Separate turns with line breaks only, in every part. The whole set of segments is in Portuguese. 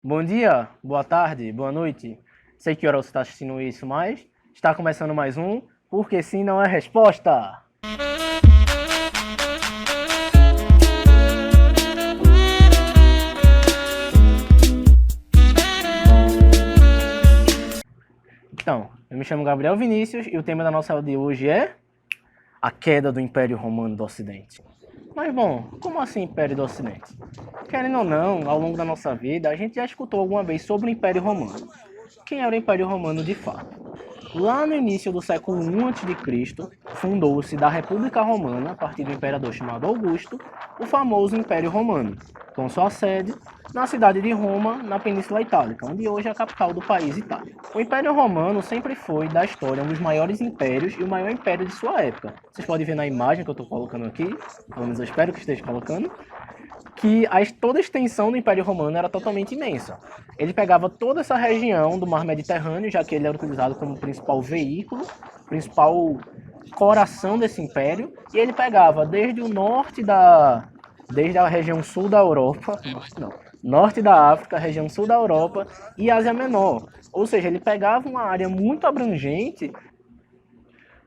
Bom dia, boa tarde, boa noite. Sei que hora você está assistindo isso, mas está começando mais um, porque sim não é resposta. Então, eu me chamo Gabriel Vinícius e o tema da nossa aula de hoje é a queda do Império Romano do Ocidente. Mas bom, como assim Império do Ocidente? Querendo ou não, ao longo da nossa vida, a gente já escutou alguma vez sobre o Império Romano. Quem era o Império Romano de fato? Lá no início do século I a.C., fundou-se da República Romana, a partir do imperador chamado Augusto, o famoso Império Romano, com sua sede na cidade de Roma, na Península Itálica, onde hoje é a capital do país, Itália. O Império Romano sempre foi, da história, um dos maiores impérios e o maior império de sua época. Vocês podem ver na imagem que eu estou colocando aqui, pelo menos eu espero que esteja colocando, que toda a extensão do Império Romano era totalmente imensa. Ele pegava toda essa região do Mar Mediterrâneo, já que ele era utilizado como principal veículo, principal coração desse império, e ele pegava desde o norte desde a região sul da Europa, não, norte da África, região sul da Europa e Ásia Menor. Ou seja, ele pegava uma área muito abrangente.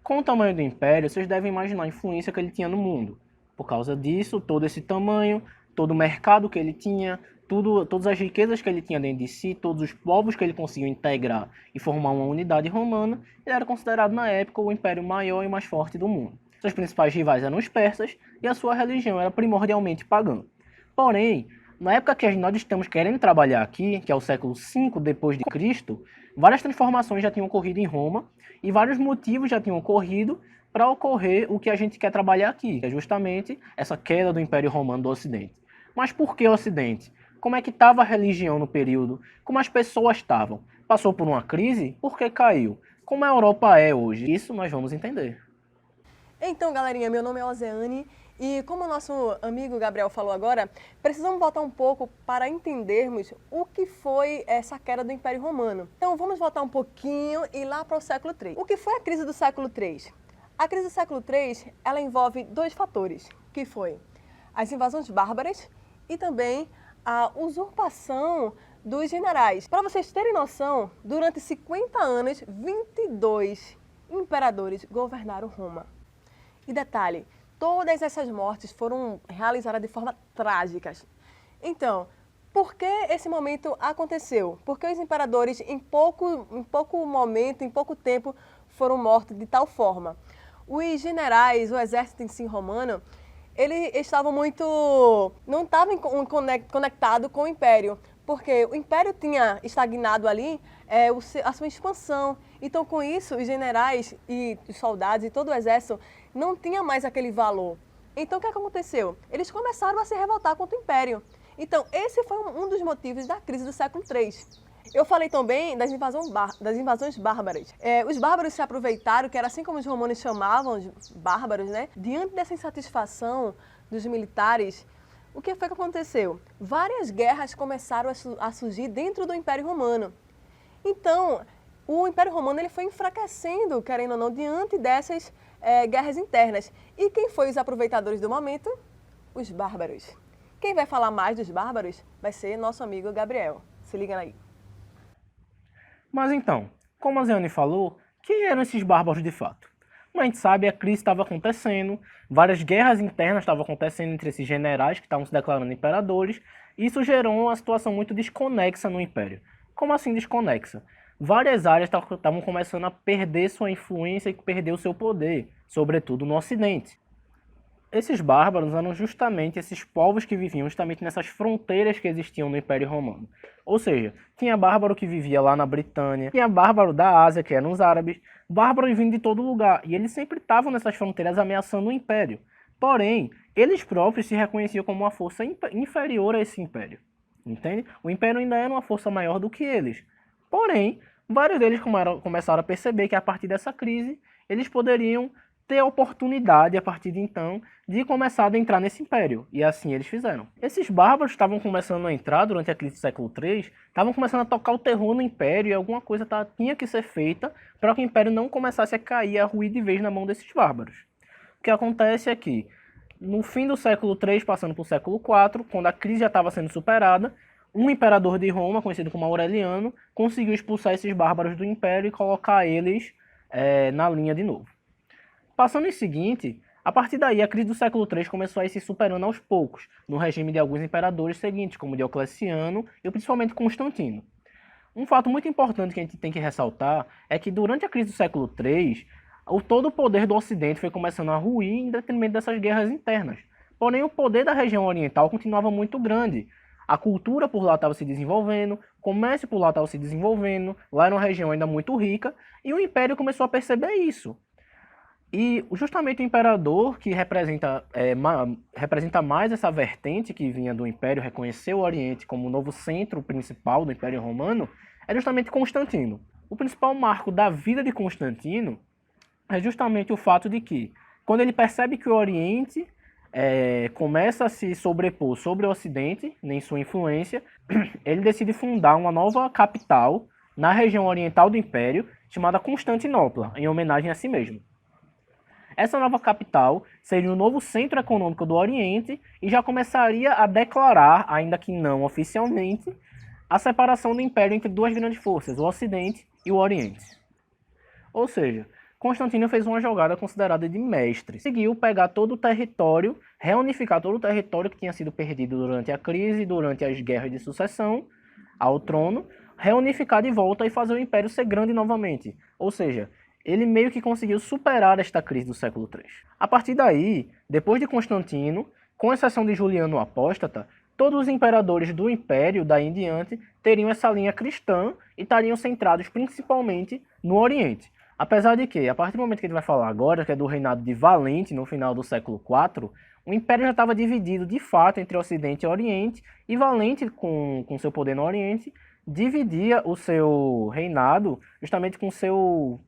Com o tamanho do império, vocês devem imaginar a influência que ele tinha no mundo. Por causa disso, todo esse tamanho, todo o mercado que ele tinha, todas as riquezas que ele tinha dentro de si, todos os povos que ele conseguiu integrar e formar uma unidade romana, ele era considerado na época o império maior e mais forte do mundo. Seus principais rivais eram os persas e a sua religião era primordialmente pagã. Porém, na época que nós estamos querendo trabalhar aqui, que é o século V depois de Cristo, várias transformações já tinham ocorrido em Roma e vários motivos já tinham ocorrido para ocorrer o que a gente quer trabalhar aqui, que é justamente essa queda do Império Romano do Ocidente. Mas por que o Ocidente? Como é que estava a religião no período? Como as pessoas estavam? Passou por uma crise? Por que caiu? Como a Europa é hoje? Isso nós vamos entender.
Então, galerinha, meu nome é Ozeane e como o nosso amigo Gabriel falou agora, precisamos voltar um pouco para entendermos o que foi essa queda do Império Romano. Então, vamos voltar um pouquinho e lá para o século III. O que foi a crise do século III? A crise do século III, ela envolve dois fatores, que foi as invasões bárbaras e também a usurpação dos generais. Para vocês terem noção, durante 50 anos, 22 imperadores governaram Roma. E detalhe, todas essas mortes foram realizadas de forma trágicas. Então, por que esse momento aconteceu? Porque os imperadores, em pouco momento, em pouco tempo, foram mortos de tal forma. Os generais, o exército em si romano, eles estavam não estavam conectados com o império, porque o império tinha estagnado ali a sua expansão. Então, com isso, os generais e os soldados e todo o exército não tinha mais aquele valor. Então, o que aconteceu? Eles começaram a se revoltar contra o império. Então, esse foi um dos motivos da crise do século III. Eu falei também das invasões bárbaras. Os bárbaros se aproveitaram, que era assim como os romanos chamavam os bárbaros, né? Diante dessa insatisfação dos militares, o que foi que aconteceu? Várias guerras começaram a surgir dentro do Império Romano. Então, o Império Romano ele foi enfraquecendo, querendo ou não, diante dessas guerras internas. E quem foi os aproveitadores do momento? Os bárbaros. Quem vai falar mais dos bárbaros vai ser nosso amigo Gabriel. Se liga aí.
Mas então, como a Zeane falou, quem eram esses bárbaros de fato? Como a gente sabe, a crise estava acontecendo, várias guerras internas estavam acontecendo entre esses generais que estavam se declarando imperadores, e isso gerou uma situação muito desconexa no Império. Como assim desconexa? Várias áreas estavam começando a perder sua influência e perder o seu poder, sobretudo no Ocidente. Esses bárbaros eram justamente esses povos que viviam justamente nessas fronteiras que existiam no Império Romano. Ou seja, tinha bárbaro que vivia lá na Britânia, tinha bárbaro da Ásia, que eram os árabes, bárbaros vindo de todo lugar, e eles sempre estavam nessas fronteiras ameaçando o Império. Porém, eles próprios se reconheciam como uma força inferior a esse Império. Entende? O Império ainda era uma força maior do que eles. Porém, vários deles começaram a perceber que a partir dessa crise, eles poderiam ter a oportunidade, a partir de então, de começar a entrar nesse império. E assim eles fizeram. Esses bárbaros estavam começando a entrar durante a crise do século III, estavam começando a tocar o terror no império e alguma coisa tinha que ser feita para que o império não começasse a cair, a ruir de vez na mão desses bárbaros. O que acontece é que, no fim do século III, passando para o século IV, quando a crise já estava sendo superada, um imperador de Roma, conhecido como Aureliano, conseguiu expulsar esses bárbaros do império e colocar eles na linha de novo. Passando em seguinte, a partir daí a crise do século III começou a ir se superando aos poucos, no regime de alguns imperadores seguintes, como Diocleciano e principalmente Constantino. Um fato muito importante que a gente tem que ressaltar é que durante a crise do século III, todo o poder do Ocidente foi começando a ruir em detrimento dessas guerras internas. Porém, o poder da região oriental continuava muito grande. A cultura por lá estava se desenvolvendo, o comércio por lá estava se desenvolvendo, lá era uma região ainda muito rica, e o Império começou a perceber isso. E justamente o imperador, que representa mais essa vertente que vinha do Império, reconheceu o Oriente como o novo centro principal do Império Romano, é justamente Constantino. O principal marco da vida de Constantino é justamente o fato de que, quando ele percebe que o Oriente começa a se sobrepor sobre o Ocidente, nem sua influência, ele decide fundar uma nova capital na região oriental do Império, chamada Constantinopla, em homenagem a si mesmo. Essa nova capital seria o novo centro econômico do Oriente e já começaria a declarar, ainda que não oficialmente, a separação do Império entre duas grandes forças, o Ocidente e o Oriente. Ou seja, Constantino fez uma jogada considerada de mestre. Conseguiu pegar todo o território, reunificar todo o território que tinha sido perdido durante a crise, durante as guerras de sucessão ao trono, reunificar de volta e fazer o Império ser grande novamente. Ou seja, ele meio que conseguiu superar esta crise do século III. A partir daí, depois de Constantino, com exceção de Juliano o Apóstata, todos os imperadores do Império, daí em diante, teriam essa linha cristã e estariam centrados principalmente no Oriente. Apesar de que, a partir do momento que a gente vai falar agora, que é do reinado de Valente, no final do século IV, o Império já estava dividido de fato entre Ocidente e Oriente, e Valente, com seu poder no Oriente, dividia o seu reinado justamente com seu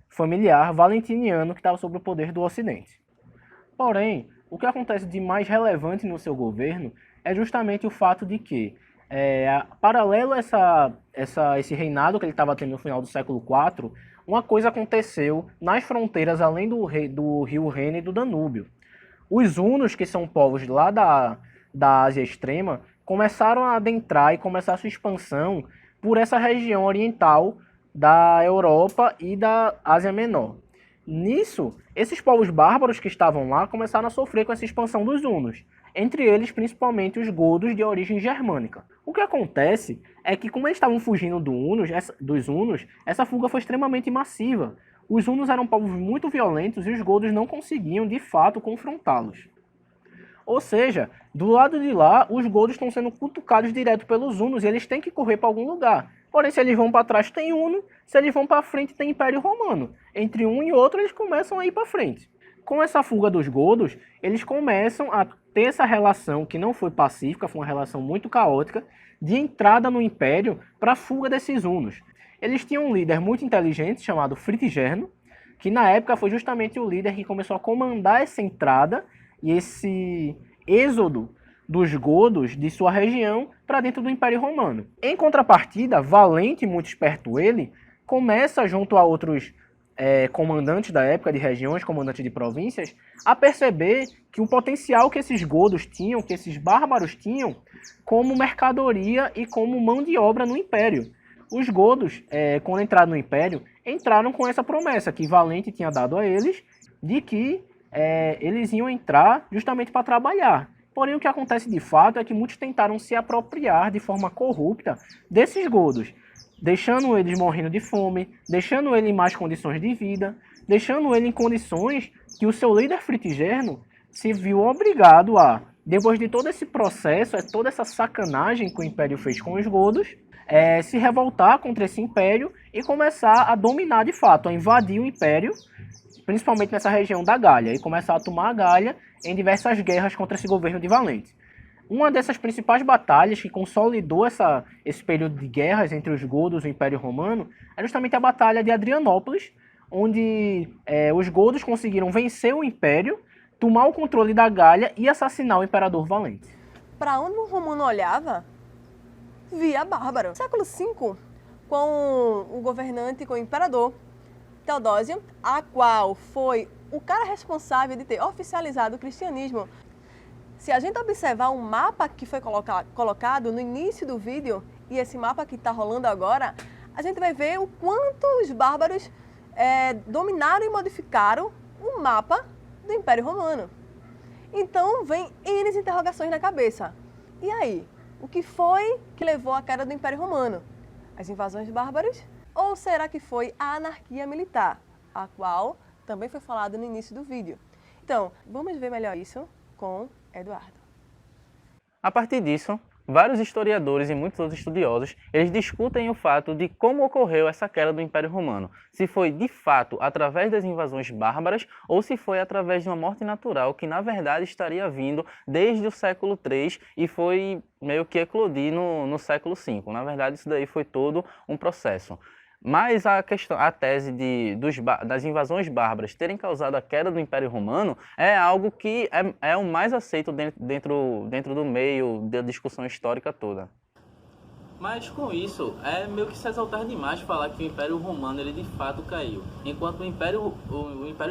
familiar Valentiniano, que estava sob o poder do Ocidente. Porém, o que acontece de mais relevante no seu governo é justamente o fato de que, paralelo a esse reinado que ele estava tendo no final do século IV, uma coisa aconteceu nas fronteiras além do rio Reno e do Danúbio. Os hunos, que são povos lá da Ásia Extrema, começaram a adentrar e começar a sua expansão por essa região oriental da Europa e da Ásia Menor. Nisso, esses povos bárbaros que estavam lá começaram a sofrer com essa expansão dos hunos, entre eles principalmente os godos de origem germânica. O que acontece é que, como eles estavam fugindo dos hunos, essa fuga foi extremamente massiva. Os hunos eram povos muito violentos e os godos não conseguiam, de fato, confrontá-los. Ou seja, do lado de lá, os godos estão sendo cutucados direto pelos hunos e eles têm que correr para algum lugar. Porém, se eles vão para trás, tem huno. Se eles vão para frente, tem Império Romano. Entre um e outro, eles começam a ir para frente. Com essa fuga dos godos, eles começam a ter essa relação que não foi pacífica, foi uma relação muito caótica, de entrada no Império para a fuga desses hunos. Eles tinham um líder muito inteligente chamado Fritigern, que na época foi justamente o líder que começou a comandar essa entrada e esse êxodo dos godos de sua região para dentro do Império Romano. Em contrapartida, Valente, muito esperto ele, começa, junto a outros comandantes da época de regiões, comandantes de províncias, a perceber que o potencial que esses godos tinham, que esses bárbaros tinham, como mercadoria e como mão de obra no Império. Os godos, quando entraram no Império, entraram com essa promessa que Valente tinha dado a eles, de que eles iam entrar justamente para trabalhar. Porém, o que acontece de fato é que muitos tentaram se apropriar de forma corrupta desses godos, deixando eles morrendo de fome, deixando ele em más condições de vida, deixando ele em condições que o seu líder Fritigern se viu obrigado a, depois de todo esse processo, toda essa sacanagem que o Império fez com os godos, se revoltar contra esse Império e começar a dominar de fato, a invadir o Império, principalmente nessa região da Gália, e começar a tomar a Gália em diversas guerras contra esse governo de Valente. Uma dessas principais batalhas que consolidou esse período de guerras entre os godos e o Império Romano é justamente a Batalha de Adrianópolis, onde os godos conseguiram vencer o Império, tomar o controle da Gália e assassinar o Imperador Valente.
Para onde o romano olhava, via bárbaro. No século V, com o governante, com o imperador Teodósio, a qual foi o cara responsável de ter oficializado o cristianismo, Se a gente observar um mapa que foi colocado no início do vídeo e esse mapa que está rolando agora, a gente vai ver o quanto os bárbaros dominaram e modificaram o mapa do Império Romano. Então, vem N interrogações na cabeça. E aí? O que foi que levou à queda do Império Romano? As invasões bárbaras? Ou será que foi a anarquia militar, a qual também foi falado no início do vídeo? Então, vamos ver melhor isso com Eduardo.
A partir disso, vários historiadores e muitos outros estudiosos, eles discutem o fato de como ocorreu essa queda do Império Romano. Se foi de fato através das invasões bárbaras ou se foi através de uma morte natural que na verdade estaria vindo desde o século III e foi meio que eclodir no século V. Na verdade isso daí foi todo um processo. Mas a tese das invasões bárbaras terem causado a queda do Império Romano é algo que é o mais aceito dentro do meio da discussão histórica toda.
Mas com isso, é meio que se exaltar demais falar que o Império Romano ele de fato caiu, enquanto o Império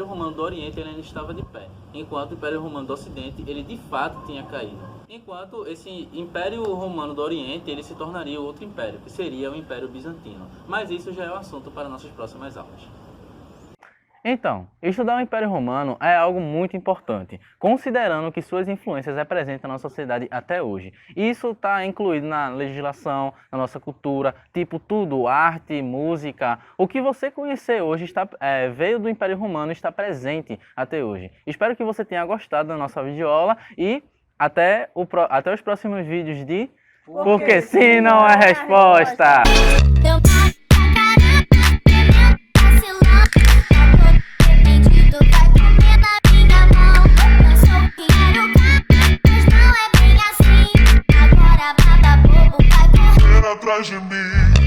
Romano do Oriente ele ainda estava de pé, enquanto o Império Romano do Ocidente ele de fato tinha caído. Enquanto esse Império Romano do Oriente ele se tornaria outro império, que seria o Império Bizantino. Mas isso já é um assunto para nossas próximas aulas.
Então, estudar o Império Romano é algo muito importante, considerando que suas influências representam a nossa sociedade até hoje. Isso está incluído na legislação, na nossa cultura, tipo tudo, arte, música. O que você conhecer hoje veio do Império Romano e está presente até hoje. Espero que você tenha gostado da nossa videoaula e até os próximos vídeos de Porque Sim Não é Resposta!
Atrás de mim.